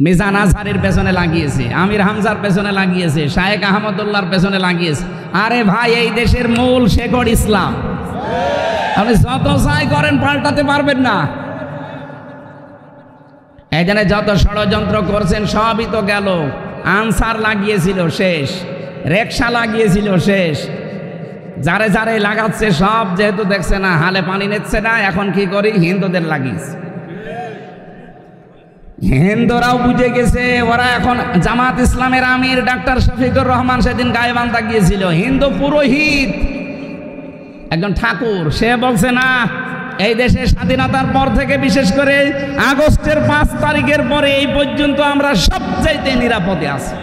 মিজান আজহারের পেছনে লাগিয়েছে, আমির হামজার পেছনে লাগিয়েছে, শায়েখ আহমদুল্লাহর পেছনে লাগিয়েছে। আরে ভাই, এই দেশের মূল শেকড় ইসলাম। আপনি যত চাই করেন পাল্টাতে পারবেন না। এই জন্য যত ষড়যন্ত্র করছেন সবই তো গেল। আনসার লাগিয়েছিল শেষ, রেকশা লাগিয়েছিল শেষ, যারে যারে লাগাচ্ছে সব যেহেতু দেখছে না হালে পানি নিচ্ছে না, এখন কি করি, হিন্দুদের লাগিয়েছে। হিন্দুরাও বুঝে গেছে, ওরা এখন জামাত ইসলামের আমির ডাক্তার শফিকুর রহমান সেদিন গায়েবান্ধা গিয়েছিল, হিন্দু পুরোহিত একজন ঠাকুর, সে বলছে না এই দেশে স্বাধীনতার পর থেকে বিশেষ করে আগস্টের 5 তারিখের পরে এই পর্যন্ত আমরা সবচাইতে নিরাপদে আছি।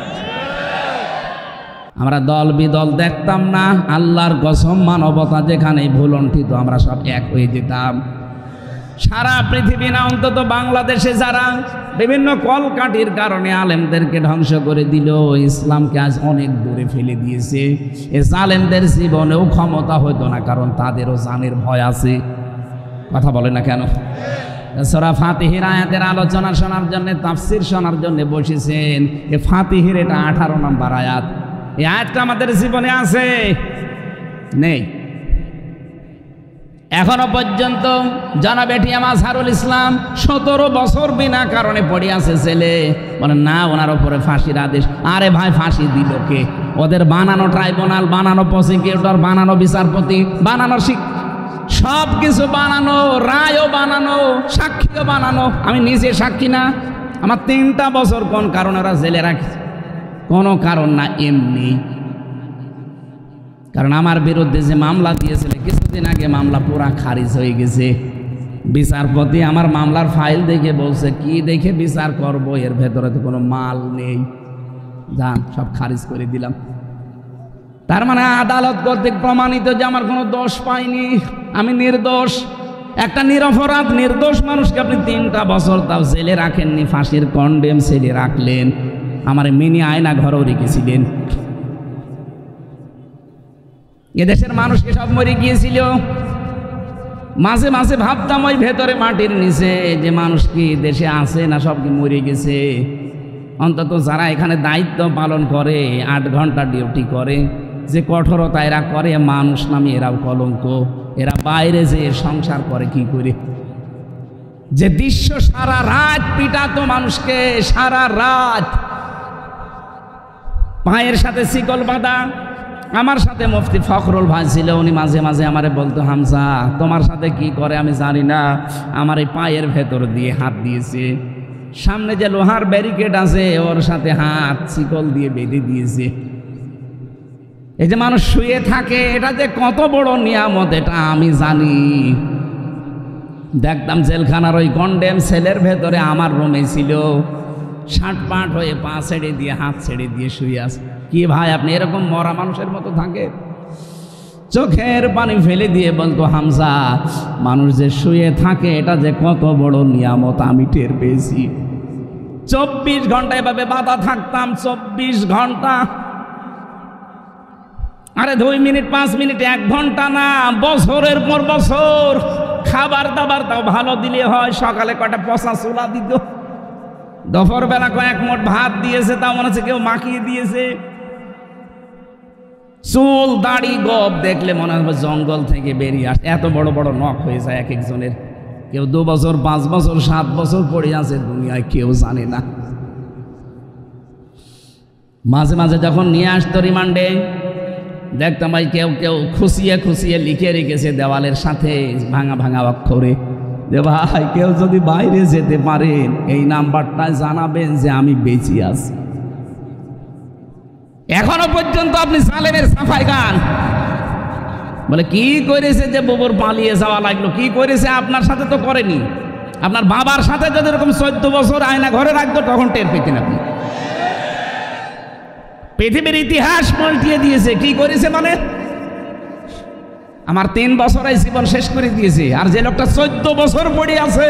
আমরা দল বিদল দেখতাম না, আল্লাহর কসম মানবতা যেখানেই ভুলণ্ঠিত আমরা সব এক হয়ে যেতাম। সারা পৃথিবী না, অন্তত বাংলাদেশে যারা বিভিন্ন কলকাঠির কারণে আলেমদেরকে ধ্বংস করে দিল, ইসলামকে আজ অনেক দূরে ফেলে দিয়েছে। এ আলেমদের জীবনেও ক্ষমতা হতো না, কারণ তাদেরও জানের ভয় আছে। কথা বলে না কেন? সূরা ফাতিহার আয়াতের আলোচনা শোনার জন্য, তাফসীর শোনার জন্য বসেছেন। এ ফাতিহার এটা 18 নম্বর আয়াত। এই আয়াতটা আমাদের জীবনে আছে নেই? এখনো পর্যন্ত জনাব এটিএম আজহারুল ইসলাম 17 বছর বিনা কারণে পড়ে আছে ছেলে। বলেন না, ওনার উপরে ফাঁসির আদেশ। আরে ভাই, ফাঁসি দিল কে? ওদের বানানো ট্রাইব্যুনাল, বানানো প্রসিকিউটর, বানানো বিচারপতি, বানানো সব কিছু বানানো, রায়ও বানানো, সাক্ষীও বানানো। আমি নিজে সাক্ষী না, আমার 3টা বছর কোন কারণে ওরা জেলে রাখে? কোনো কারণ না, এমনি। কারণ আমার বিরুদ্ধে যে মামলা দিয়েছিল কিছুদিন আগে, মামলা পুরা খারিজ হয়ে গেছে। বিচারপতি আমার মামলার ফাইল দেখে বলছে, কি দেখে বিচার করব, এর ভেতরে তো কোনো মাল নেই, যান সব খারিজ করে দিলাম। তার মানে আদালত কর্তৃক প্রমাণিত যে আমার কোনো দোষ পাইনি, আমি নির্দোষ। একটা নিরপরাধ নির্দোষ মানুষকে আপনি 3টা বছর তাও জেলে রাখেননি, ফাঁসির কন্ডেম জেলে রাখলেন। আমার মিনি আয়না ঘরেও রেখেছিলেন। এদেশের মানুষকে সব মরে গিয়েছিল। মাঝে মাঝে ভাবতাম ওই ভেতরে মাটির নিচে যে মানুষ কি দেশে আছে না সব কি মরে গেছে। অন্তত যারা এখানে দায়িত্ব পালন করে, 8 ঘন্টা ডিউটি করে, যে কঠোরতা এরা করে, মানুষ নামে এরাও কলঙ্ক। এরা বাইরে যে সংসার করে কি করে, যে দৃশ্য সারা রাত পিটাতো মানুষকে, সারা রাত পায়ের সাথে শিকল বাঁধা। আমার সাথে মুফতি ফখরুল ভাই ছিল, উনি মাঝে মাঝে আমারে বলতো, হামজা তোমার সাথে কি করে আমি জানি না, আমার এই পায়ের ভেতর দিয়ে হাত দিয়েছে, সামনে যে লোহার ব্যারিকেড আছে ওর সাথে হাত শিকল দিয়ে বেঁধে দিয়েছে। এই যে মানুষ শুয়ে থাকে, এটা যে কত বড় নিয়ামত এটা আমি জানি। দেখতাম জেলখানার ওই কন্ডেম সেলের ভেতরে আমার রুমে ছিল, 60 হয়ে পা ছেড়ে দিয়ে হাত ছেড়ে দিয়ে শুয়ে আছে। কি ভাই, আপনি এরকম মরা মানুষের মতো থাকে? চোখের পানি ফেলে দিয়ে বলতো, হামজা মানুষ যে শুয়ে থাকে এটা যে কত বড় নিয়ামত আমি টের পেয়েছি। 24 ঘন্টা এভাবে বাধা থাকতাম, 24 ঘন্টা। আরে 2 মিনিট 5 মিনিট 1 ঘন্টা না, বছরের পর বছর। খাবার দাবার তাও ভালো দিলে হয়, সকালে কটা পচা চুলা দিত, দুপুর বেলা কয়েক মোট ভাত দিয়েছে, তাও মনে হচ্ছে কেউ মাখিয়ে দিয়েছে। চুল দাড়ি গপ দেখলে মনে হবে জঙ্গল থেকে বেরিয়ে আসে, এত বড় বড় নখ হয়ে যায় এক একজনের। কেউ 2 বছর 5 বছর 7 বছর পড়ে আছে দুনিয়ায়, কেউ জানে না। মাঝে মাঝে যখন নিয়ে আসতো রিমান্ডে, দেখতাম ভাই কেউ কেউ খুশিয়ে খুশিয়ে লিখে রেখেছে দেওয়ালের সাথে ভাঙা ভাঙা অক্ষরে, যে ভাই কেউ যদি বাইরে যেতে পারেন এই নাম্বারটা জানাবেন যে আমি বেঁচে আছি। এখনো পর্যন্ত আপনি জালেমের সাফাই গান বলে কি করেছে যে বুবুর পালিয়ে যাওয়া লাগলো, কি করেছে আপনার সাথে তো করেনি। আপনার বাবার সাথে যদি এরকম 14 বছর আয়না ঘরে রাখতো তখন টের পেতেন আপনি। পৃথিবীর ইতিহাস পাল্টিয়ে দিয়েছে। কি করেছে মানে, আমার 3 বছর এই জীবন শেষ করে দিয়েছে। আর যে লোকটা 14 বছর পড়ে আছে,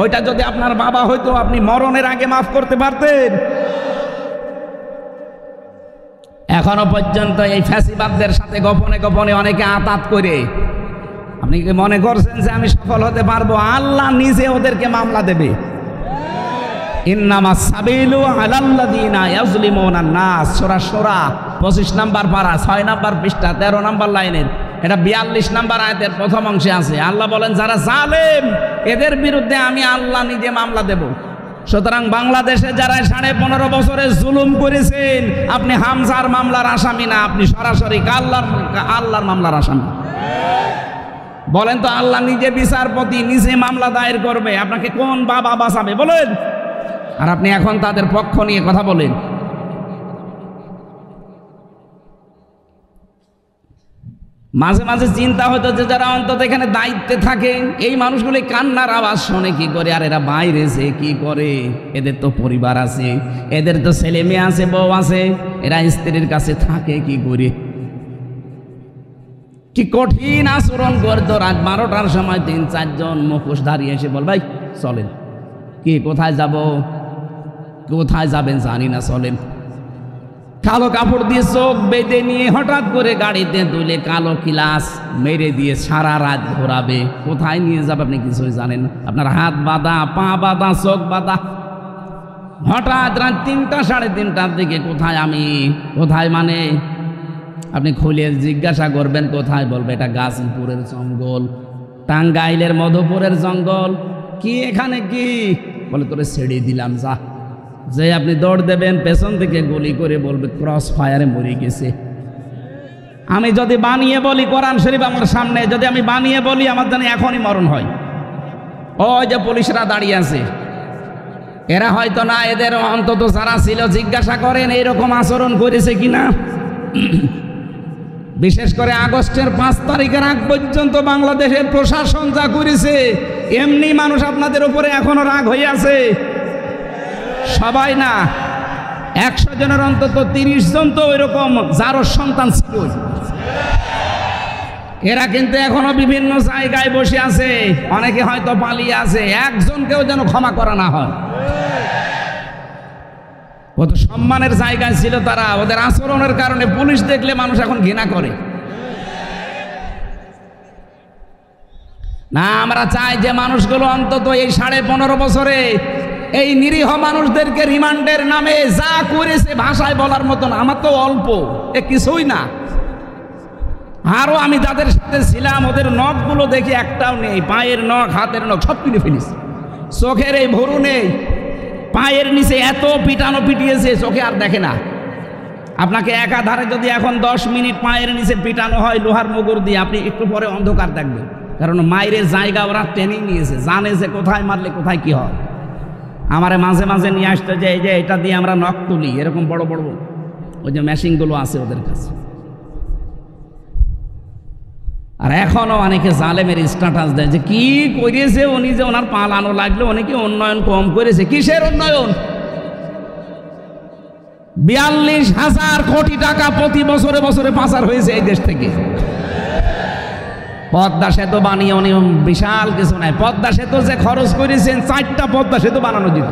ওইটা যদি আপনার বাবা হয়তো আপনি মরণের আগে মাফ করতে পারতেন। এখনো পর্যন্ত এই ফ্যাসিবাদদের সাথে গোপনে গোপনে অনেকে আতাত করে। আপনি কি মনে করছেন যে আমি সফল হতে পারবো? আল্লাহ নিজে ওদেরকে মামলা দেবে। ইন্নামাস সাবিলু আলাল্লাযিনা ইয়াজলিমুনা নাস, সূরা সূরা 25 নম্বর পারা 6 নম্বর পৃষ্ঠা 13 নম্বর লাইনের, এটা 42 নম্বর আয়াতের প্রথম অংশে আছে। আল্লাহ বলেন যারা জালেম এদের বিরুদ্ধে আমি আল্লাহ নিজে মামলা দেব। সুতরাং বাংলাদেশে যারা 15.5 বছরে জুলুম করেছেন, আপনি হামজার মামলার আসামি না, আপনি সরাসরি আল্লাহর মামলার আসামি। বলেন তো, আল্লাহ নিজে বিচারপতি, নিজে মামলা দায়ের করবে, আপনাকে কোন বাবা বাঁচাবে বলেন? আর আপনি এখন তাদের পক্ষ নিয়ে কথা বলেন। মাঝে মাঝে চিন্তা হতো যে যারা অন্তত এখানে দায়িত্বে থাকে এই মানুষগুলি কান্নার আওয়াজ শোনে কি করে, আর এরা বাইরে যে কি করে, এদের তো পরিবার আছে, এদের তো ছেলে মেয়ে আছে, বউ আছে, এরা স্ত্রীর কাছে থাকে কি করে, কি কঠিন আচরণ করতো। রাত 12টার সময় 3-4 জন মুখোশ দাঁড়িয়ে এসে বল, ভাই চলেন, কি কোথায় যাব, কোথায় যাবেন জানি না, চলেন। কালো কাপড় দিয়ে চোখ বেঁধে নিয়ে হঠাৎ করে গাড়িতে তুলে কালো কিলাস মেরে দিয়ে সারা রাত ঘোরাবে। কোথায় নিয়ে যাবে আপনি কিছুই জানেন না, আপনার হাত বাঁধা, পা বাঁধা, চোখ বাঁধা। হঠাৎ রাত 3টা 3:30টার দিকে কোথায় আমি, কোথায় মানে আপনি খুলে জিজ্ঞাসা করবেন কোথায়, বলবে এটা গাজীপুরের জঙ্গল, টাঙ্গাইলের মধুপুরের জঙ্গল। কি এখানে কি, বলে তোরে ছেড়ে দিলাম যা। যে আপনি দৌড় দেবেন, পেছন থেকে গুলি করে বলবে ক্রস ফায়ারে মরে গেছে। আমি যদি বানিয়ে বলি, কোরআন শরীফ আমার সামনে, যদি আমি বানিয়ে বলি আমার জানি এখনই মরণ হয়। ওই যে পুলিশরা দাঁড়িয়ে আছে, এরা হয়তো না, এদের অন্তত যারা ছিল জিজ্ঞাসা করেন এইরকম আচরণ করেছে কিনা। বিশেষ করে আগস্টের 5 তারিখের আগ পর্যন্ত বাংলাদেশের প্রশাসন যা করেছে, এমনি মানুষ আপনাদের উপরে এখনো রাগ হয়ে আছে। সবাই না, 100 জনের অন্তত 30 জন তো ওইরকম যারও সন্তান ছিল। এরা কিন্তু এখনো বিভিন্ন জায়গায় বসে আছে, অনেকে হয়তো পালিয়ে আছে, একজনকেও যেন ক্ষমা করা না হয়। কত সম্মানের জায়গায় ছিল তারা, ওদের আচরণের কারণে পুলিশ দেখলে মানুষ এখন ঘৃণা করে না। আমরা চাই যে মানুষগুলো অন্তত এই 15.5 বছরে এই নিরীহ মানুষদেরকে রিমান্ডের নামে যা করেছে ভাষায় বলার মতন, আমার তো অল্প, এ কিছুই না। আরো আমি যাদের সাথে ছিলাম ওদের নখগুলো দেখি একটাও নেই, পায়ের নখ, হাতের নখ সব কিনে ফেলিস, চোখের এই ভরু নেই, পায়ের নিচে এত পিটানো পিটিয়েছে চোখে আর দেখে না। আপনাকে একাধারে যদি এখন 10 মিনিট পায়ের নিচে পিটানো হয় লোহার মুগুর দিয়ে, আপনি একটু পরে অন্ধকার দেখবেন, কারণ মায়ের জায়গা ওরা ট্রেনিং নিয়েছে, জানে যে কোথায় মারলে কোথায় কি হয়। আমারে মাঝে মাঝে নিয়ে আসতে যে এই যে এটা দিয়ে আমরা নখ তুলি, এরকম বড় বড় ওই যে মেশিনগুলো আছে ওদের কাছে। আর এখনো অনেকে জালেমের স্ট্যাটাস দেয় যে কি করেছে উনি, যে ওনার পালানো লাগলো, অনেকে উন্নয়ন কম করেছে। কিসের উন্নয়ন? 42,000 কোটি টাকা প্রতি বছরে বছরে পাচার হয়েছে এই দেশ থেকে। পদ্মা সেতু বানিয়ে উনি বিশাল কিছু নাই, পদ্মা সেতু যে খরচ করেছেন 4টা পদ্মা সেতু বানানো যেত।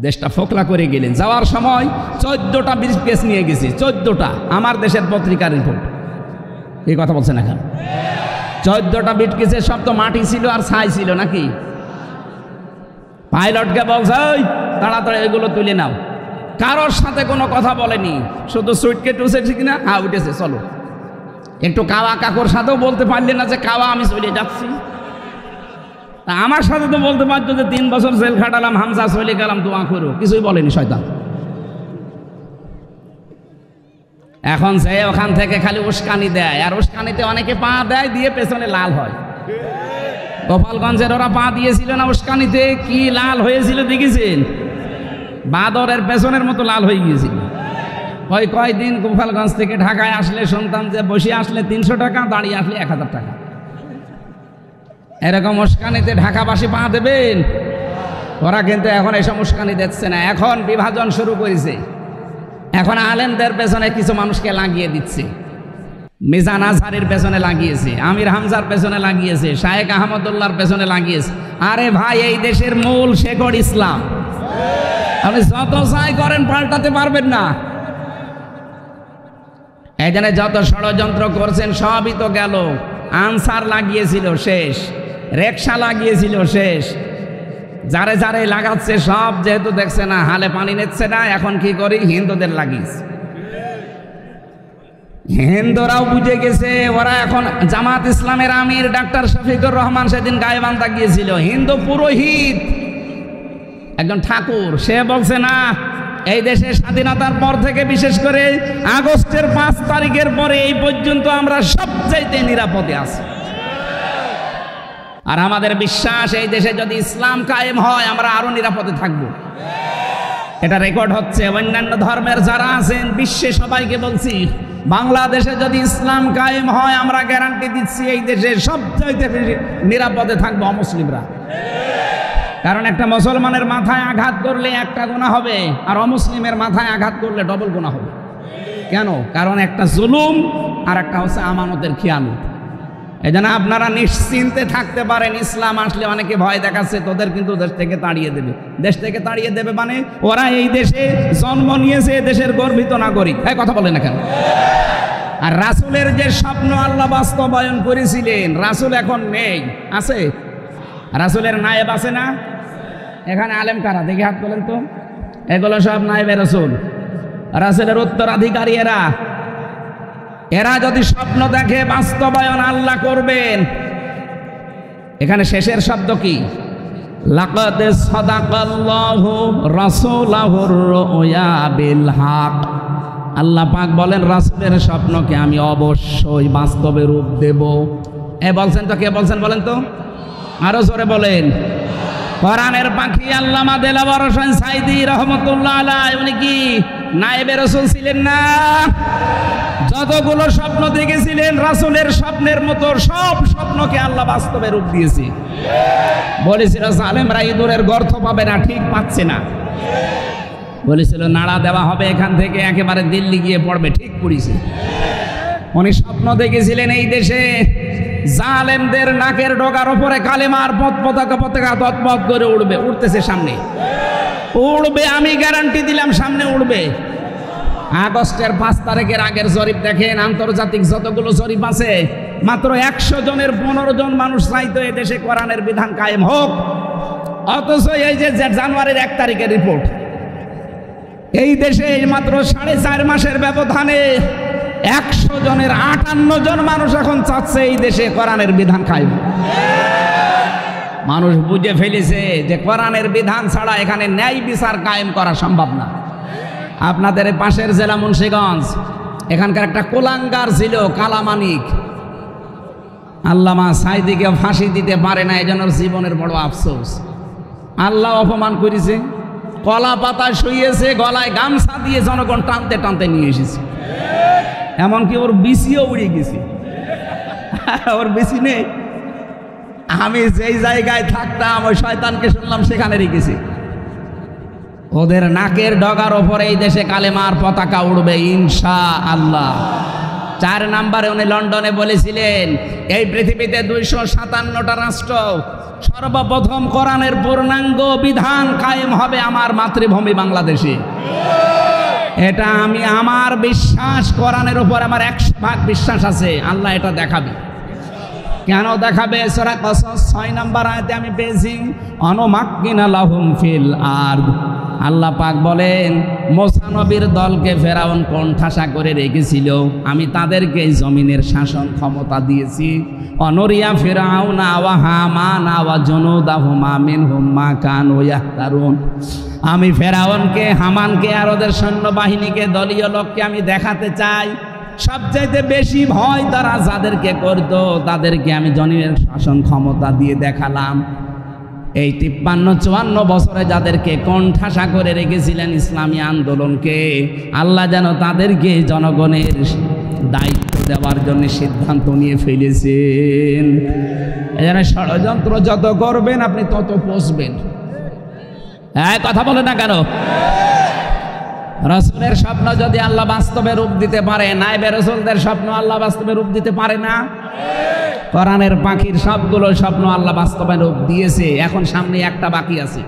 দেশটা ফোকলা করে গেলেন। যাওয়ার সময় 14টা ব্রিফকেস নিয়ে গেছি, 14টা, আমার দেশের পত্রিকার রিপোর্ট। এই কথা বলছেন এখন? 14টা ব্রিফকেসের সব তো মাটি ছিল আর ছাই ছিল নাকি? পাইলটকে বলছে ওই তাড়াতাড়ি এগুলো তুলে নাও, কারোর সাথে কোনো কথা বলেনি, শুধু সুইটকেস উঠেছে কিনা, হ্যাঁ উঠেছে চলো। একটু কাওয়া কাকুর সাথেও বলতে পারলেন না যে কাওয়া আমি চলে যাচ্ছি। আমার সাথে তো বলতে পারতো যে 3 বছর জেল খাটালাম, হামজা চলে গেলাম, দোয়া করো, কিছুই বলেনি শয়তান। এখন সে ওখান থেকে খালি উস্কানি দেয়, আর উস্কানিতে অনেকে পা দেয়, দিয়ে পেছনে লাল হয়। গোপালগঞ্জের ওরা পা দিয়েছিল না উস্কানিতে, কি লাল হয়েছিল দেখেছেন? বাদরের পেছনের মতো লাল হয়ে গিয়েছিল। কয়দিন গোপালগঞ্জ থেকে ঢাকায় আসলে শুনতাম যে বসে আসলে 300 টাকা, দাঁড়িয়ে আসলে 1000 টাকা। এরকম উস্কানিতে ঢাকাবাসী পা দেবেন? ওরা কিন্তু এখন এসব উস্কানি দিচ্ছে না, এখন বিভাজন শুরু করেছে। এখন আলেমদের পেছনে কিছু মানুষকে লাগিয়ে দিচ্ছে, মিজান আজহারের পেছনে লাগিয়েছে, আমির হামজার পেছনে লাগিয়েছে, শায়েখ আহমদুল্লাহর পেছনে লাগিয়েছে। আরে ভাই, এই দেশের মূল শেকড় ইসলাম, আপনি যত চাই করেন পাল্টাতে পারবেন না। এখানে যত ষড়যন্ত্র করছেন সবই তো গেল। আনসার লাগিয়েছিল শেষ, রেকশা লাগিয়েছিল শেষ, যারে যারে লাগাচ্ছে সব যেহেতু দেখছে না হালে পানি নিচ্ছে না, এখন কি করি, হিন্দুদের লাগিয়েছে। হিন্দুরাও বুঝে গেছে, ওরা এখন জামাত ইসলামের আমির ডাক্তার শফিকুর রহমান সেদিন গায়েবান্ধা গিয়েছিল, হিন্দু পুরোহিত একজন ঠাকুর, সে বলছে না এই দেশে স্বাধীনতার পর থেকে বিশেষ করে আগস্টের 5 তারিখের পরে এই পর্যন্ত আমরা সবচাইতে নিরাপদে আছি। আর আমাদের বিশ্বাস এই দেশে যদি ইসলাম কায়েম হয় আমরা আরো নিরাপদে থাকব। এটা রেকর্ড হচ্ছে, অন্যান্য ধর্মের যারা আছেন বিশ্বে সবাইকে বলছি, বাংলাদেশে যদি ইসলাম কায়েম হয় আমরা গ্যারান্টি দিচ্ছি এই দেশে সবচাইতে নিরাপদে থাকবো অমুসলিমরা। কারণ একটা মুসলমানের মাথায় আঘাত করলে একটা গুনাহ হবে, আর অমুসলিমের মাথায় আঘাত করলে ডবল গুনাহ হবে। কেন? কারণ একটা জুলুম আর একটা হচ্ছে আমানতের খিয়ানত। এই জন্য আপনারা নিশ্চিন্তে থাকতে পারেন, ইসলাম আসলে অনেকে ভয় দেখাচ্ছে তোদের কিন্তু দেশ থেকে তাড়িয়ে দেবে। দেশ থেকে তাড়িয়ে দেবে মানে ওরা এই দেশে জন্ম নিয়েছে, দেশের গর্বিত নাগরিক। এই কথা বলে না কেন? আর রাসূলের যে স্বপ্ন আল্লাহ বাস্তবায়ন করেছিলেন, রাসূল এখন নেই, আছে? রাসূলের নায়েব আছে না? এখানে আলেম কারা দেখে হাত তোলেন তো। এগুলো সব নায়েবে রাসূল, রাসূলের উত্তরাধিকারী এরা। এরা যদি স্বপ্ন দেখে বাস্তবায়ন আল্লাহ করবেন। এখানে শেষের শব্দ কি? লাকাদ সাদাকাল্লাহু রাসূলাহুর রুয়া বিল হক। আল্লাহ পাক বলেন রাসূলের স্বপ্নকে আমি অবশ্যই বাস্তবে রূপ দেব। এ বলছেন তো, কে বলছেন বলেন তো, আরো জোরে বলেন। কোরআনের পাখি আল্লামা দেলাওয়ার হোসেন সাইদি রহমাতুল্লাহ আলাইহি, উনি কি নায়েবে রাসূল ছিলেন না? যতগুলো স্বপ্ন দেখেছিলেন রাসূলের স্বপ্নের মতো সব স্বপ্নকে আল্লাহ বাস্তবে রূপ দিয়েছে। বলেছিল জালেমরা ইঁদুরের গর্ত পাবে না, ঠিক পাচ্ছে না। বলেছিল নাড়া দেওয়া হবে এখান থেকে একেবারে দিল্লি গিয়ে পড়বে, ঠিক পড়েছে। উনি স্বপ্ন দেখেছিলেন এই দেশে জালেমদের নাকের ডগার ওপরে কালেমার পতাকা তৎপত করে উড়বে, উঠতেছে, সামনে উড়বে, আমি গ্যারান্টি দিলাম সামনে উড়বে। আগস্টের 5 তারিখের আগের জরিপ দেখেন, আন্তর্জাতিক যতগুলো জরিপ আছে, মাত্র 100 জনের 15 জন মানুষ চাইতো এই দেশে কোরআনের বিধান কায়েম হোক। অথচ এই যে জানুয়ারির 1 তারিখের রিপোর্ট, এই দেশে মাত্র 4.5 মাসের ব্যবধানে 100 জনের 58 জন মানুষ এখন চাচ্ছে এই দেশে কোরআনের বিধান কায়েম। মানুষ বুঝে ফেলেছে যে কোরআনের বিধান ছাড়া এখানে ন্যায় বিচার কায়েম করা সম্ভব না। আপনাদের পাশের জেলা মুন্সিগঞ্জ, এখানকার একটা কোলাঙ্গার ছিল কালামানিক, আল্লামা সাইদিকে ফাঁসি দিতে পারে না, এই জন্য জীবনের বড় আফসোস। আল্লাহ অপমান করেছে, কলা পাতায় শুয়েছে, গলায় গামছা দিয়ে জনগণ টানতে টানতে নিয়ে এসেছে। এমনকি ওর বিসিও উড়ে গেছে, ওর বিসি নেই। আমি যেই জায়গায় থাকতাম ওই শয়তানকে শুনলাম সেখানে রেখেছি। ওদের নাকের ডগার ওপরে এই দেশে কালেমার পতাকা উড়বে ইনশাআল্লাহ। 4 নম্বরে উনি লন্ডনে বলেছিলেন এই পৃথিবীতে 257টা রাষ্ট্র, সর্বপ্রথম কোরআনের পূর্ণাঙ্গ বিধান কায়েম হবে আমার মাতৃভূমি বাংলাদেশে। এটা আমি, আমার বিশ্বাস, কোরআনের উপর আমার 100% বিশ্বাস আছে। আল্লাহ এটা দেখাবে। কেন দেখাবে? সূরা কসস 6 নম্বর আয়াতে আমি পেয়েছি, অনুমাক্কিনা লাহুম ফিল আরদ। আল্লাহ পাক বলেন মুসা নবীর দলকে ফেরাউন কোণঠাসা করে রেখেছিল, আমি তাদেরকে জমিনের শাসন ক্ষমতা দিয়েছি। অনরিয়া ফিরাউনা ওয়া হামানা ওয়া জুনুদাহুমা মিনহুম মা কানু ইয়াহতারুন। আমি ফেরাউনকে, হামানকে আর ওদের সৈন্যবাহিনীকে, দলীয় লোককে আমি দেখাতে চাই সবচাইতে বেশি ভয় তারা যাদেরকে করত তাদেরকে আমি জমিনের শাসন ক্ষমতা দিয়ে দেখালাম। এই 53-54 বছরে যাদেরকে কোণঠাসা করে রেখেছিলেন ইসলামী আন্দোলনকে, আল্লাহ যেন তাদেরকে জনগণের দায়িত্ব দেওয়ার জন্য সিদ্ধান্ত নিয়ে ফেলেছেন। এখানে ষড়যন্ত্র যত করবেন আপনি তত পচবেন। হ্যাঁ, কথা বলে না কেন? রাসূলের স্বপ্ন যদি আল্লাহ বাস্তবে রূপ দিতে পারে, নায়েবে রাসূলদের স্বপ্ন আল্লাহ বাস্তবে রূপ দিতে পারে না? কোরআনের পাখির সবগুলো স্বপ্ন আল্লাহ বাস্তবে রূপ দিয়েছে। এখন সামনে একটা বাকি আছে,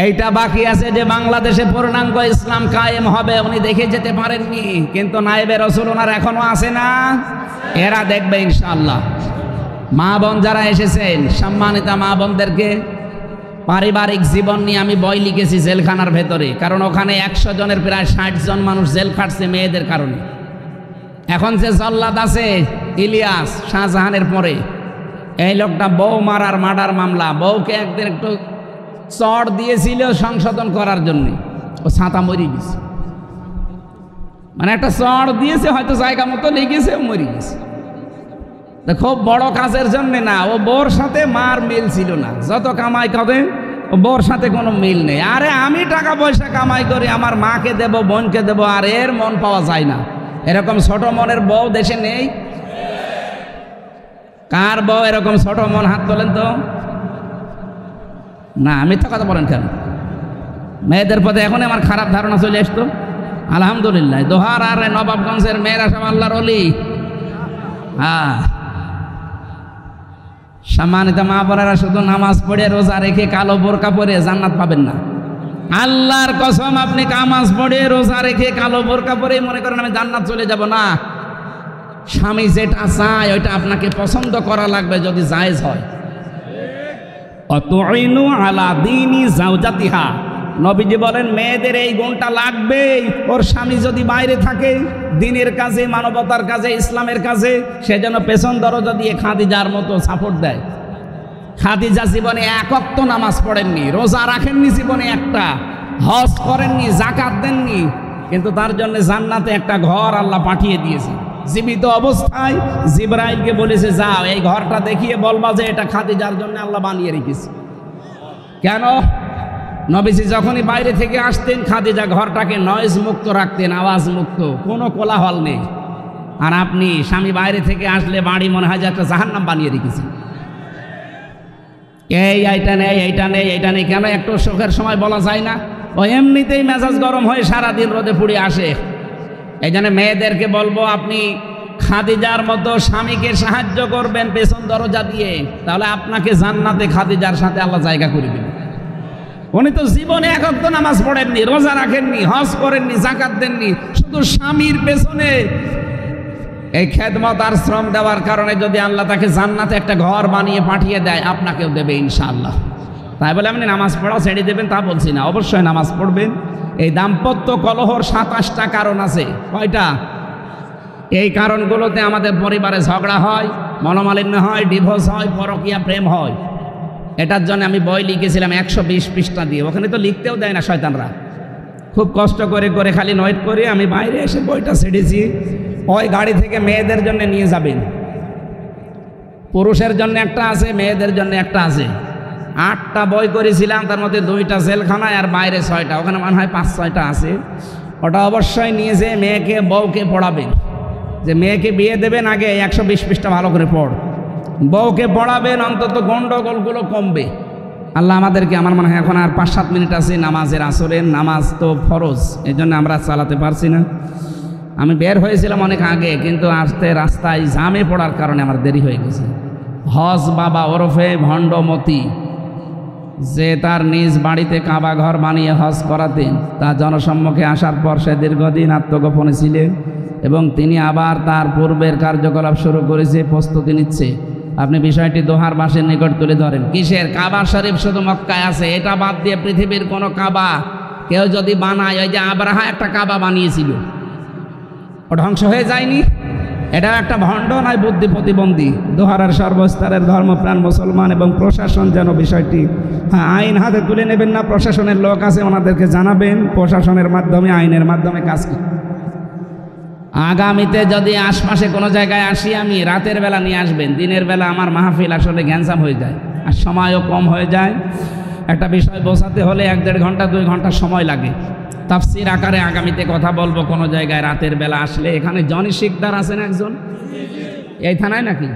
এইটা বাকি আছে যে বাংলাদেশে পূর্ণাঙ্গ ইসলাম কায়েম হবে। উনি দেখে যেতে পারেননি, কিন্তু নায়েবে রাসূল ওনার এখনো আছে না, এরা দেখবে ইনশাআল্লাহ। মা বোন যারা এসেছেন, সম্মানিতা মা বোনদেরকে পারিবারিক জীবন নিয়ে আমি বই লিখেছি জেলখানার ভেতরে, কারণ ওখানে 100 জনের প্রায় 60 জন মানুষ জেল খাটছে মেয়েদের কারণে। এখন যে জল্লাদ আছে ইলিয়াস, শাহজাহানের পরে, এই লোকটা বউ মারার মার্ডার মামলা, বউকে একদিন একটু চড় দিয়েছিল সংশোধন করার জন্য, ও ছাতা মরে গেছে। মানে একটা চড় দিয়েছে, হয়তো জায়গা মতো লেগেছে, মরে গেছে। খুব বড় কাজের জন্য না, ও বউর সাথে মার মিল ছিল না, যত কামাই করে ও বউর সাথে কোনো মিল নেই। আরে আমি টাকা পয়সা কামাই করি, আমার মাকে দেব, বোনকে দেব, আর এর মন পাওয়া যায় না। এরকম ছোট মনের বউ দেশে নেই। কার বউ এরকম ছোট মন, হাত তোলেন তো। না, মিথ্যা কথা বলেন কেন? মেয়েদের প্রতি এখন আমার খারাপ ধারণা চলে আসতো। আলহামদুলিল্লাহ, দোহার আর নবাবগঞ্জের মেয়েরা সব আল্লাহর ওলি। হ্যাঁ, সম্মানিত মা বোনেরা, শুধু নামাজ পড়ে রোজা রেখে কালো বোরকা পরে জান্নাত পাবেন না। আল্লাহর কসম, আপনি নামাজ পড়ে রোজা রেখে কালো বোরকা পরে মনে করেন আমি জান্নাত চলে যাব না। স্বামী যেটা চায় ওইটা আপনাকে পছন্দ করা লাগবে, যদি জায়েজ হয়। অতুইনু আলা দীনি জাওজাতিহা, নবীজি বলেন মেয়েদের এই গুণটা লাগবেই। ওর স্বামী যদি বাইরে থাকে দ্বীনের কাজে, মানবতার কাজে, ইসলামের কাজে, সে যেন পেছন দরজা দিয়ে খাদিজার মতো সাপোর্ট দেয়। খাদিজা জীবনে এক ওয়াক্ত নামাজ পড়েননি, রোজা রাখেননি জীবনে একটা, হজ করেননি, যাকাত দেননি, কিন্তু তার জন্য জান্নাতে একটা ঘর আল্লাহ পাঠিয়ে দিয়েছে। জীবিত অবস্থায় জিবরাইলকে বলেছে, যাও এই ঘরটা দেখিয়ে বলবা যে এটা খাদিজার জন্য আল্লাহ বানিয়ে রেখেছে। কেন? নবীজি যখনই বাইরে থেকে আসতেন, খাদিজা ঘরটাকে নয়েজ মুক্ত রাখতেন, আওয়াজ মুক্ত, কোনো কোলাহল নেই। আর আপনি স্বামী বাইরে থেকে আসলে বাড়ি মনে হয় যে একটা জাহান্নাম বানিয়ে রেখেছেন। এইটা নেই, এইটা নেই, এইটা নেই, কেন? একটু সুখের সময় বলা যায় না? ও এমনিতেই মেজাজ গরম হয়ে সারাদিন রোদে পুড়ে আসে। এই জন্য মেয়েদেরকে বলবো, আপনি খাদিজার মতো স্বামীকে সাহায্য করবেন পেছন দরজা দিয়ে, তাহলে আপনাকে জান্নাতে খাদিজার সাথে আল্লাহ জায়গা করে দেবেন। উনি তো জীবনে এক ওয়াক্ত নামাজ পড়েননি, রোজা রাখেননি, হজ করেননি, যাকাত দেননি, শুধু স্বামীর পেছনে এই খেদমত আর শ্রম দেওয়ার কারণে যদি আল্লাহ তাকে জান্নাতে একটা ঘর বানিয়ে পাঠিয়ে দেয়, আপনাকেও দেবে ইনশাআল্লাহ। তাই বলে আপনি নামাজ পড়া ছেড়ে দেবেন তা বলছি না, অবশ্যই নামাজ পড়বেন। এই দাম্পত্য কলহর 27টা কারণ আছে। কয়টা? এই কারণগুলোতে আমাদের পরিবারে ঝগড়া হয়, মনোমালিন্য হয়, ডিভোর্স হয়, পরকীয়া প্রেম হয়। এটার জন্য আমি বই লিখেছিলাম 120 পৃষ্ঠা দিয়ে, ওখানে তো লিখতেও দেয় না শয়তানরা। খুব কষ্ট করে করে খালি নয়েট করে আমি বাইরে এসে বইটা ছেড়েছি। ওই গাড়ি থেকে মেয়েদের জন্য নিয়ে যাবেন, পুরুষের জন্য একটা আছে, মেয়েদের জন্য একটা আছে। 8টা বই করেছিলাম, তার মধ্যে 2টা জেলখানায় আর বাইরে 6টা, ওখানে মনে হয় 5-6টা আছে। ওটা অবশ্যই নিয়ে যেয়ে মেয়েকে, বউকে পড়াবেন। যে মেয়েকে বিয়ে দেবেন আগে 120 পৃষ্ঠা ভালো করে পড়, বউকে পড়াবেন, অন্তত গন্ডগোলগুলো কমবে। আল্লাহ আমাদেরকে, আমার মনে হয় এখন আর 5-7 মিনিট আছে নামাজের, আসরের নামাজ তো ফরজ, এই জন্য আমরা চালাতে পারছি না। আমি বের হয়েছিলাম অনেক আগে, কিন্তু আসতে রাস্তায় জামে পড়ার কারণে আমার দেরি হয়ে গেছে। হজ বাবা ওরফে ভণ্ডমতি, যে তার নিজ বাড়িতে কাবা ঘর বানিয়ে হজ করাতেন, তা জনসম্মুখে আসার পর সে দীর্ঘদিন আত্মগোপনে ছিলেন এবং তিনি আবার তার পূর্বের কার্যকলাপ শুরু করেছে, প্রস্তুতি নিচ্ছে। আপনি বিষয়টি দোহার বাসের নিকট তুলে ধরেন। কিসের? কাবা শরীফ শুধু মক্কায় আছে, এটা বাদ দিয়ে পৃথিবীর কোনো কাবা কেউ যদি বানায়, ওই যে আব্রাহা একটা কাবা বানিয়েছিল, ও ধ্বংস হয়ে যায়নি? এটা একটা ভণ্ড নয়, বুদ্ধি প্রতিবন্ধী। দোহারার সর্বস্তরের ধর্মপ্রাণ মুসলমান এবং প্রশাসন যেন বিষয়টি আইন হাতে তুলে নেবেন না। প্রশাসনের লোক আছে, ওনাদেরকে জানাবেন, প্রশাসনের মাধ্যমে, আইনের মাধ্যমে কাজ করুন। আগামীতে যদি আশপাশে কোনো জায়গায় আসি আমি, রাতের বেলা নিয়ে আসবেন। দিনের বেলা আমার মাহফিল আসলে গ্যাঞ্জাম হয়ে যায় আর সময়ও কম হয়ে যায়। একটা বিষয় বোঝাতে হলে 1-1.5 ঘন্টা 2 ঘন্টা সময় লাগে। তাফসির আকারে আগামীতে কথা বলবো কোনো জায়গায় রাতের বেলা আসলে। এখানে জনি শিকদার আছেন একজন, এই থানায় নাকি?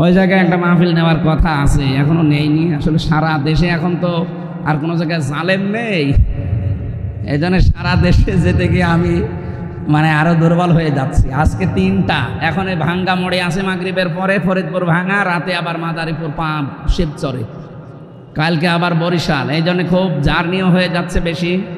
ওই জায়গায় একটা মাহফিল নেওয়ার কথা আছে, এখনো নেইনি। আসলে সারা দেশে এখন তো আর কোনো জায়গায় জালেম নেই, এই জন্য সারা দেশে যেতে গিয়ে আমি মানে আরো দুর্বল হয়ে যাচ্ছি। আজকে 3টা, এখন এই ভাঙ্গা মোড়ে আছে মাগরিবের পরে, ফরিদপুর ভাঙা, রাতে আবার মাদারীপুর পাম্প শিবচরে, কালকে আবার বরিশাল। এই জন্য খুব জার্নিও হয়ে যাচ্ছে বেশি।